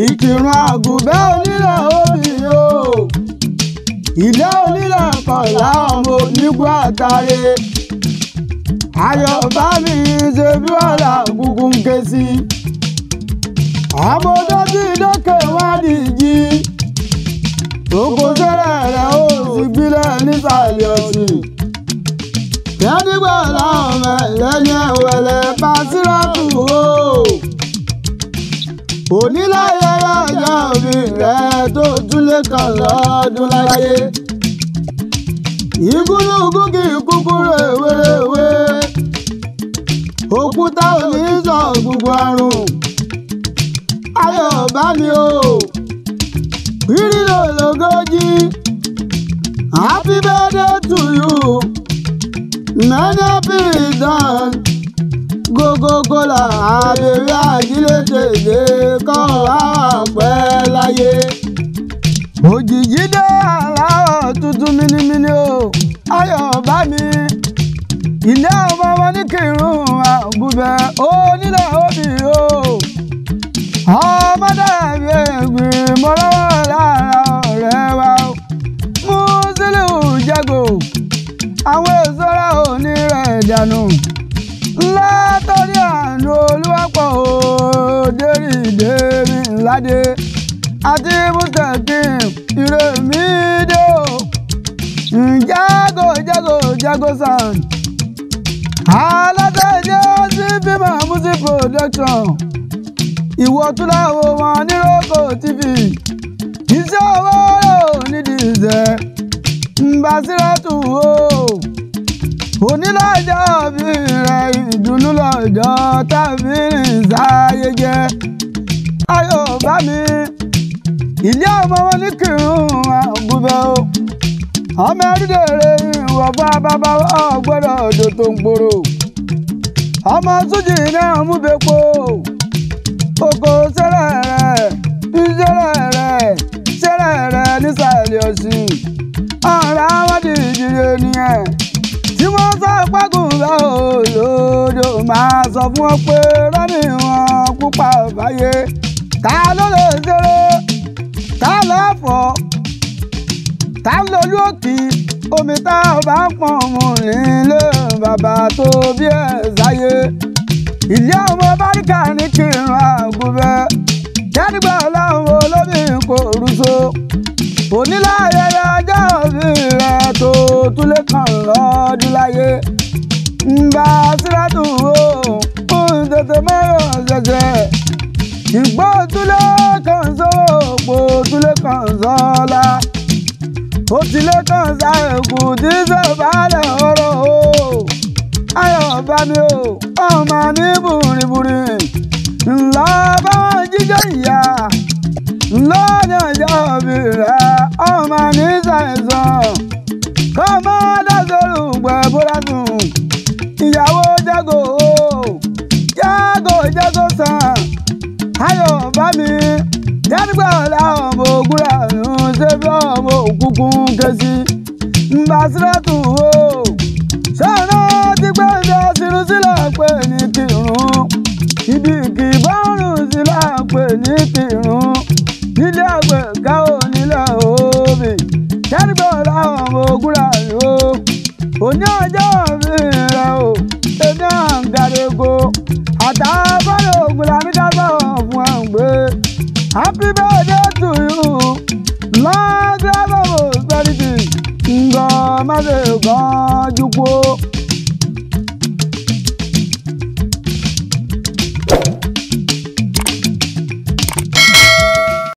Ìkìrun àgùnbẹ́ onílẹ̀ òbí o. Ilé onílẹ̀ kọ̀ọ̀lá ọmọ onígbó àtàrẹ. Ayọ̀ bá mi ṣe bí ọ̀la kúkú ń ké sí. Àmọ́dé tí dókè wá dìjì. Oko sẹ́rẹ̀ rẹ̀ ó sì gbilẹ̀ nísàlẹ̀ ọ̀sìn. Kẹ́dígbà láwọn ẹlẹ́yìn ẹ̀wẹ̀lẹ̀ bá sírọ́ọ̀tù o. Oníláyé ọjọ́ mi rẹ̀ tó túlé kan lọ́dún láyé. Ìgúnlùgún kì í kúkúrú ewéréwé. Òkúta ò ní sọ gbogbo àrùn. Ayọ̀ bá mi o. Ìrìnà lógójì. Happy birthday to you. Many happy returns. Coca-Cola àbẹ̀rẹ̀ àjílédèdè kan wá pẹ́ láyé. Òjìjí dé aláwọ̀ tuntun mímímí o. Ayọ̀ bá mi. Ilé ọmọ wọn ní Ìkìrun àgùnbẹ́ onílẹ̀ òbí o. Ọmọdé ẹgbẹ́ mọ́lọ́wọ́ lára ọ̀rẹ́ wa o. Musiliu Jago àwọn èso rẹ̀ ò ní rẹ̀ dànù. Látọ̀rí àánú Olúwapọ̀ Dérìdémi Ńládé àti Mustaqim Ìrèmídé o. Jago sound. Alátẹ̀jẹ́ sí bímọ music production. Ìwọ tún láwo wọn ní Roko TV. Iṣẹ́ owó rẹ̀ ò nídìí ìṣẹ́. Mbàsírátù o. Onílọ́jọ́ bí rẹ̀ ìdùnnú lọ́jọ́ tàbí ìsáyé jẹ́. Ayọ̀ bá mi. Ilé ọmọ wọn ní Ìkìrun àgùnbẹ́ o. Ọmọ ẹ̀rídèrè ìwọ̀fà bàbá ọ̀gbọ́dọ̀ ọ̀dọ̀ tó ń gbòòrò. Ọmọ Sújì náà mú bepo. Oko sẹ́rẹ̀ rẹ̀ nísàlẹ̀ ọ̀sìn. Ọ̀rọ̀ àwọn dìjìrì nìyẹn. Tí wọ́n sọ pákùn bá olódò máa sọ fún wọn pé rọ́nì wọn pupa ọ̀báyé. Ta ló lè ṣeré? Ta ló fọ́? Ta ló lú òkì? Omi tá ò bá pọ̀n mú nílé bàbá tó bí ẹ̀ sáyé. Ilé ọmọ Báríkà ní Ìkìrun àgùnbẹ́. Kẹ́dígbà láwọn olóbì kò rúṣọ. Oníláyé ọjọ́ bí rẹ̀ tó túlé kan lọ́dún láyé. Mbàsírátù o, tètè mẹ́rọ̀ ṣẹ̀ṣẹ̀. Ìgbó túlé kan sọ́wọ́, òpó túlé kan sọ́lá. Ó tilé kan sá èkó tí sèbálẹ̀ ọ̀rọ̀ o. Ayọ̀ bá mi o, ọmọ ní bùrìbùrì. Ńlá bá wọn jíjọ ìyá. Lọ́nà ọjọ́ bí rẹ̀ ọmọ ní ṣàìsàn. Kọ́mọ dásòrò gbẹ bóra sùn. Ìyàwó Jago Jago sàn. Ayọ̀ bá mi. Kẹ́dígbà láwọn ọmọ ògúnra ń ṣe bí ọmọ òkùnkùn ké sí. Mbàsírátù o. Ṣọ́nà ti gbé ìdásírù sílẹ̀ pé ní Ìkìrun. Ibi ìkìbọ̀rùn sílẹ̀ pé ní Ìkìrun. Nílé àgbẹ̀ ká ò nílẹ̀ òbí. Kẹ́dígbà láwọn ọmọ ògúnra o. Òní ọjọ́ mi rẹ̀ o. Èmi àǹgàrègò. Àtàbọ̀lẹ̀ ògùn làmì dábọ̀ fún ẹ̀ ń gbé. Happy birthday to you. Long life of prosperity. Ngọ̀ má ṣe kánjú kú.